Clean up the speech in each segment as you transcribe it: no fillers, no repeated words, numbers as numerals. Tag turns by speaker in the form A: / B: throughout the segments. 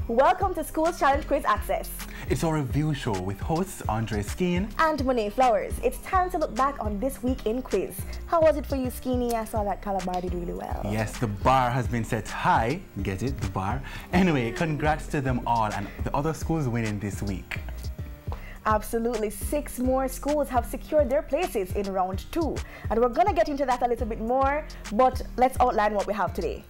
A: Welcome to School's Challenge Quiz Access.
B: It's our review show with hosts Andre Skeen
A: and Monet Flowers. It's time to look back on this week in quiz. How was it for you, Skeeny? I saw that Calabar did really well.
B: Yes, the bar has been set high. Get it? The bar. Anyway, congrats to them all and the other schools winning this week.
A: Absolutely. 6 more schools have secured their places in round 2. And we're going to get into that a little bit more, but let's outline what we have today.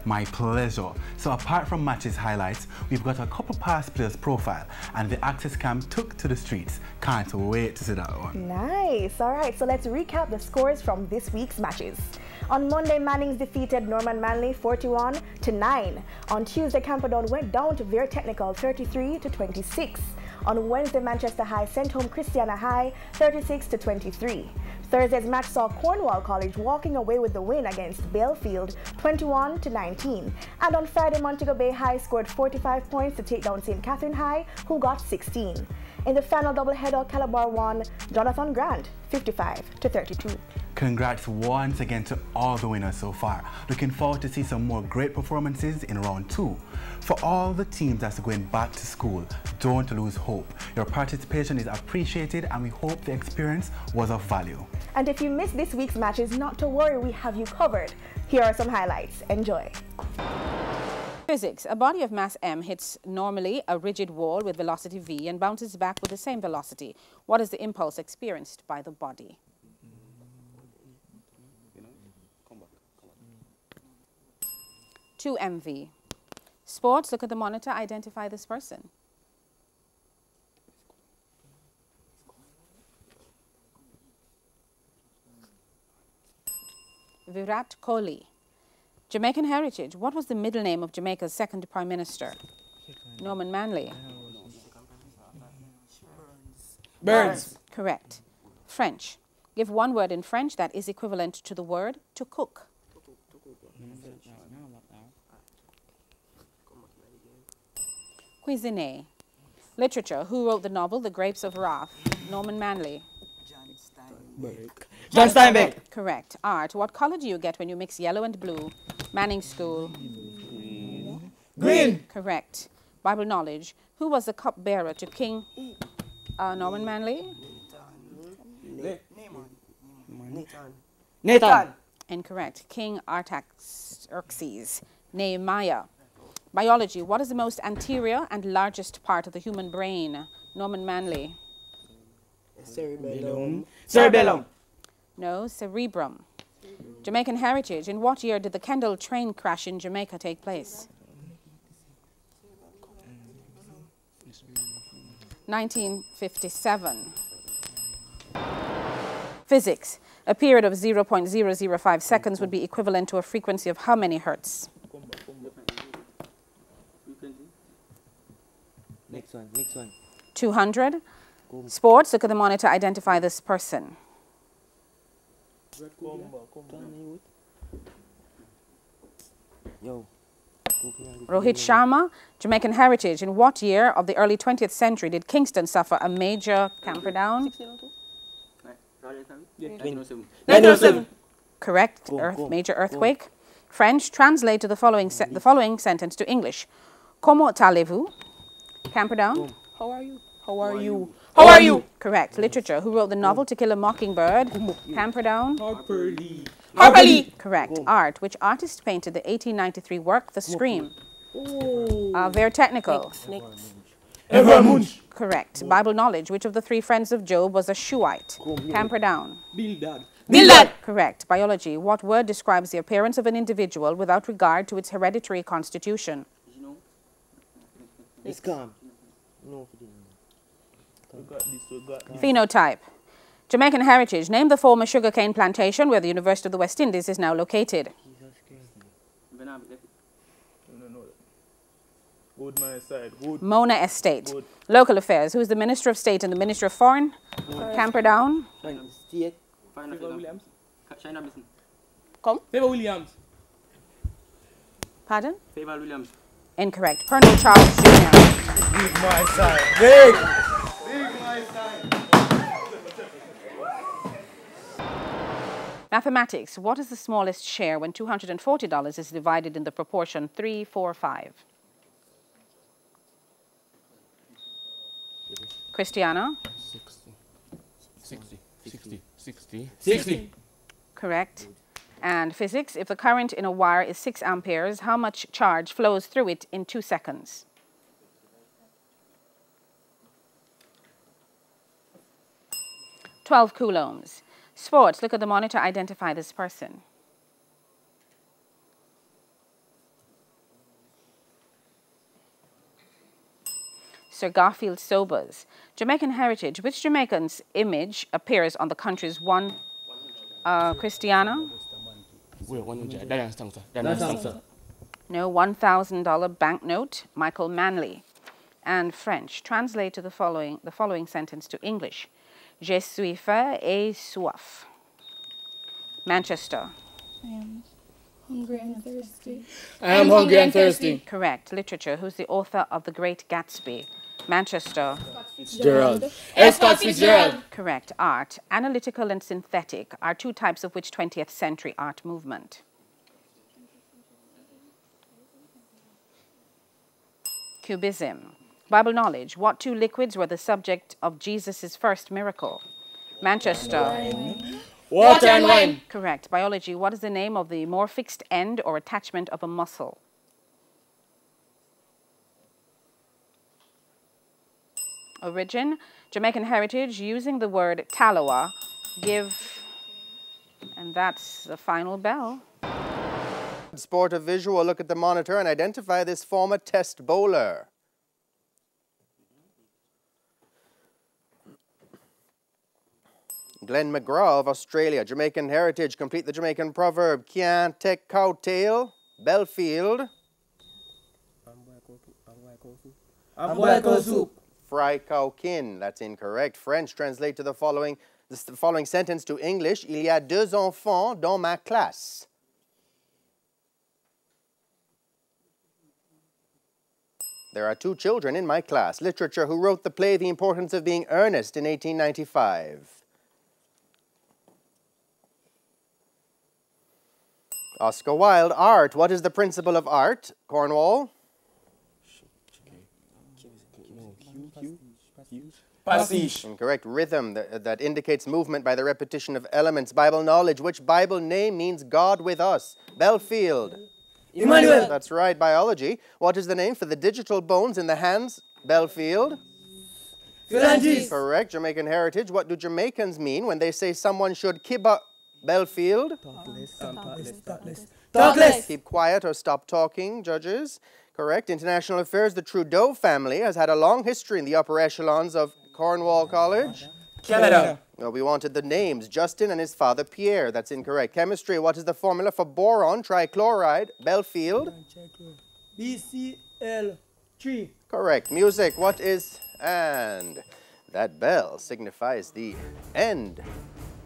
B: My pleasure. So apart from matches highlights, we've got a couple past players' profile and the Access Camp took to the streets. Can't wait to see that one.
A: Nice. All right, so let's recap the scores from this week's matches. On Monday, Mannings defeated Norman Manley 41-9. On Tuesday, Camperdown went down to Veer Technical 33-26. On Wednesday, Manchester High sent home Christiana High 36-23. Thursday's match saw Cornwall College walking away with the win against Belfield 21-19. And on Friday, Montego Bay High scored 45 points to take down St. Catherine High, who got 16. In the final doubleheader, Calabar won Jonathan Grant 55-32.
B: Congrats once again to all the winners so far. Looking forward to see some more great performances in round 2. For all the teams that's going back to school, don't lose hope. Your participation is appreciated and we hope the experience was of value.
A: And if you missed this week's matches, not to worry, we have you covered. Here are some highlights. Enjoy.
C: Physics. A body of mass m hits normally a rigid wall with velocity v and bounces back with the same velocity. What is the impulse experienced by the body? 2 mv. Sports. Look at the monitor. Identify this person. Virat Kohli. Jamaican heritage. What was the middle name of Jamaica's second Prime Minister? Norman Manley.
D: Burns.
C: Correct. French. Give one word in French that is equivalent to the word to cook. Cuisine. Literature. Who wrote the novel The Grapes of Wrath? Norman Manley.
D: John Steinbeck.
C: Correct. Art. What color do you get when you mix yellow and blue? Manning School.
D: Green.
C: Correct. Bible knowledge. Who was the cupbearer to King Norman Manley?
D: Nathan.
C: Incorrect. King Artaxerxes. Nehemiah. Biology. What is the most anterior and largest part of the human brain? Norman Manley.
D: Cerebellum. Cerebellum.
C: No, cerebrum. Jamaican heritage. In what year did the Kendal train crash in Jamaica take place? 1957. Physics. A period of 0.005 seconds would be equivalent to a frequency of how many hertz?
D: Next one.
C: 200. Sports. Look at the monitor. Identify this person. Rohit Sharma. Jamaican heritage. In what year of the early 20th century did Kingston suffer a major Camperdown?
D: 1907.
C: Correct. Major earthquake. French. Translate to the following sentence to English. Comment allez-vous? Camperdown.
D: How are you?
C: How are you? Correct. Literature. Who wrote the novel To Kill a Mockingbird? Camperdown.
D: Harper Lee.
C: Correct. Art. Which artist painted the 1893 work The Scream? Veer Technical.
D: Everett Munch.
C: Correct. Bible knowledge. Which of the 3 friends of Job was a Shuhite? Camperdown.
D: Bildad.
C: Correct. Biology. What word describes the appearance of an individual without regard to its hereditary constitution?
D: It's calm. No.
C: Phenotype. Jamaican heritage. Name the former sugarcane plantation where the University of the West Indies is now located. Mona Estate. Local affairs. Who is the Minister of State and the Minister of Foreign? Camperdown.
D: Favor Williams.
C: Pardon?
E: Favor Williams.
C: Incorrect. Colonel Charles Jr.
D: Big my side. Big my side.
C: Mathematics. What is the smallest share when $240 is divided in the proportion 3, 4, 5? Christiana?
D: 60.
C: Correct. And physics, if the current in a wire is 6 amperes, how much charge flows through it in 2 seconds? "12 coulombs." Sports, look at the monitor, identify this person. Sir Garfield Sobers. Jamaican heritage, which Jamaican's image appears on the country's one, Christiana? No, $1,000 banknote, Michael Manley. And French, translate to the following sentence to English. Je suis faim et soif. Manchester.
E: I am hungry and thirsty.
D: I am hungry and thirsty.
C: Correct. Literature, who's the author of The Great Gatsby? Manchester.
D: Fitzgerald. Scott Fitzgerald.
C: Correct. Art, analytical and synthetic, are 2 types of which 20th century art movement? Cubism. Bible knowledge, what 2 liquids were the subject of Jesus' first miracle? Manchester.
D: Water and wine.
C: Correct. Biology, what is the name of the more fixed end or attachment of a muscle? Origin, Jamaican heritage, using the word taloa, give, and that's the final bell.
F: Sport of visual, look at the monitor and identify this former test bowler. Glenn McGraw of Australia. Jamaican heritage, complete the Jamaican proverb. Can't take cowtail. Belfield. Fry cowkin. That's incorrect. French, translate to the following sentence to English. Il y a 2 enfants dans ma classe. There are 2 children in my class. Literature, who wrote the play The Importance of Being Earnest in 1895? Oscar Wilde. Art, what is the principle of art? Cornwall.
D: Pastiche.
F: Incorrect. Rhythm, that indicates movement by the repetition of elements. Bible knowledge, which Bible name means God with us? Belfield.
D: Emmanuel.
F: That's right. Biology, what is the name for the digital bones in the hands? Belfield.
D: Phalanges.
F: Correct. Jamaican heritage, what do Jamaicans mean when they say someone should kibba? Belfield.
D: Talkless.
F: Keep quiet or stop talking, judges. Correct. International affairs, the Trudeau family has had a long history in the upper echelons of Cornwall College.
D: Canada.
F: Well, we wanted the names. Justin and his father Pierre. That's incorrect. Chemistry, what is the formula for boron trichloride? Belfield.
D: BCl3.
F: Correct. Music, what is... And that bell signifies the end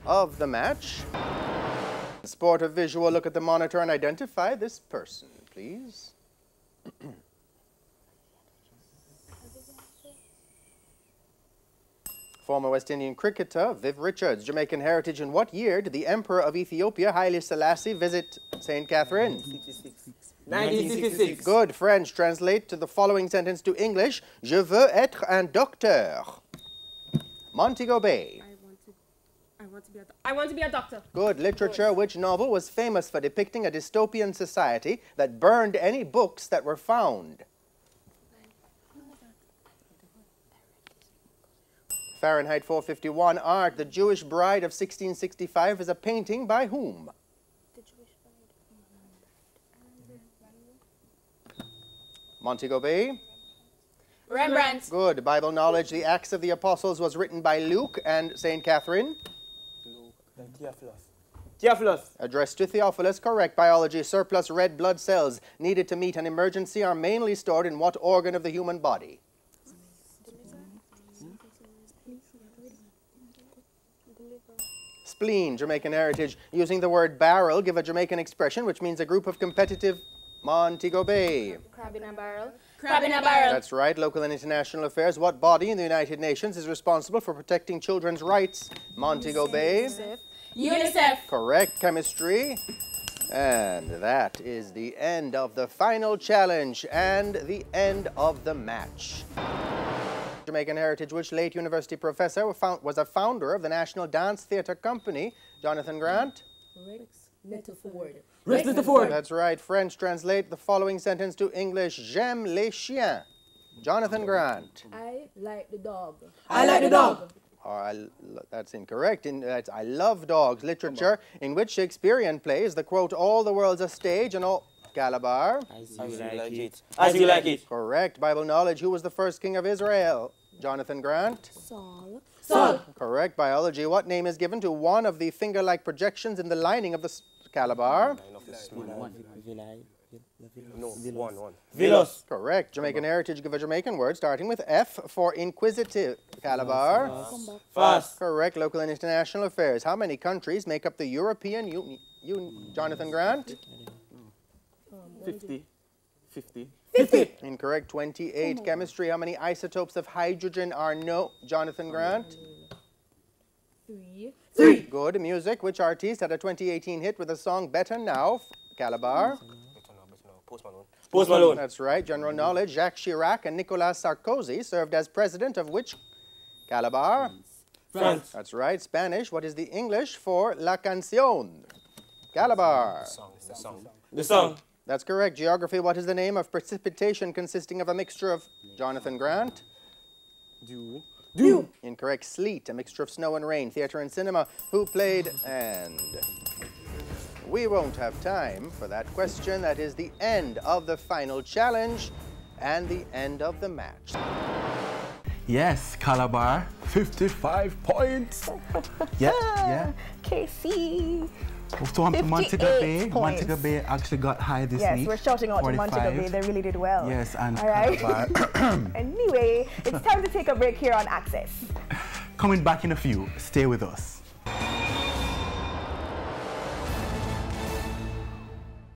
F: of the match. Sport of visual, look at the monitor and identify this person, please. Former West Indian cricketer Viv Richards. Jamaican heritage, in what year did the Emperor of Ethiopia, Haile Selassie, visit St. Catherine?
D: 1966.
F: Good. French, translate to the following sentence to English. Je veux être un docteur. Montego Bay.
E: I want to be a doctor.
F: Good. Literature, which novel was famous for depicting a dystopian society that burned any books that were found? Fahrenheit 451. Art, The Jewish Bride of 1665 is a painting by whom? Montego Bay.
E: Rembrandt.
F: Good. Bible knowledge, The Acts of the Apostles was written by Luke and St. Catherine.
D: Theophilus.
F: Addressed to Theophilus, correct. Biology, surplus red blood cells needed to meet an emergency are mainly stored in what organ of the human body? Spleen. Jamaican heritage, using the word barrel, give a Jamaican expression which means a group of competitive... Montego Bay.
E: Crab in a barrel. Crab in a barrel.
F: That's right. Local and international affairs. What body in the United Nations is responsible for protecting children's rights? Montego Bay.
E: UNICEF.
F: Correct. Chemistry. And that is the end of the final challenge and the end of the match. Jamaican heritage. Which late university professor was a founder of the National Dance Theatre Company? Jonathan Grant?
E: Rex Nettleford.
D: Rex Nettleford.
F: That's right. French, translate the following sentence to English. J'aime les chiens. Jonathan Grant.
E: I like the dog.
D: I like the dog.
F: That's incorrect. That's I love dogs. Literature in which Shakespearean plays the quote, all the world's a stage and all... Calabar.
D: As you like it. As you like it.
F: Correct. Bible knowledge. Who was the first king of Israel? Jonathan Grant.
E: Saul.
F: Correct. Biology. What name is given to one of the finger-like projections in the lining of the Calabar?
D: Velos.
F: Correct. Jamaican heritage. Give a Jamaican word starting with F for inquisitive. Calabar.
D: Fast.
F: Correct. Local and international affairs. How many countries make up the European Union? Jonathan Grant?
D: 50.
F: Incorrect. 28. Chemistry. How many isotopes of hydrogen are known? Jonathan Grant?
E: 3.
F: Good. Music. Which artist had a 2018 hit with the song Better Now? Calabar.
D: Post Malone.
F: That's right. General knowledge. Jacques Chirac and Nicolas Sarkozy served as president of which? Calabar.
D: France.
F: That's right. Spanish. What is the English for La Canción? Calabar.
D: The song.
F: That's correct. Geography. What is the name of precipitation consisting of a mixture of... Jonathan Grant?
D: Dew.
F: Incorrect. Sleet, a mixture of snow and rain. Theatre and cinema. Who played... And... We won't have time for that question. That is the end of the final challenge and the end of the match.
B: Yes, Calabar, 55 points. Yeah.
A: KC.
B: So on to
A: 58
B: Montego Bay.
A: points.
B: Montego Bay actually got high this
A: Yes,
B: week.
A: we're shouting out to Montego Bay. They really did well.
B: Yes, and
A: all right.
B: Calabar.
A: Anyway, it's time to take a break here on Access.
B: Coming back in a few. Stay with us.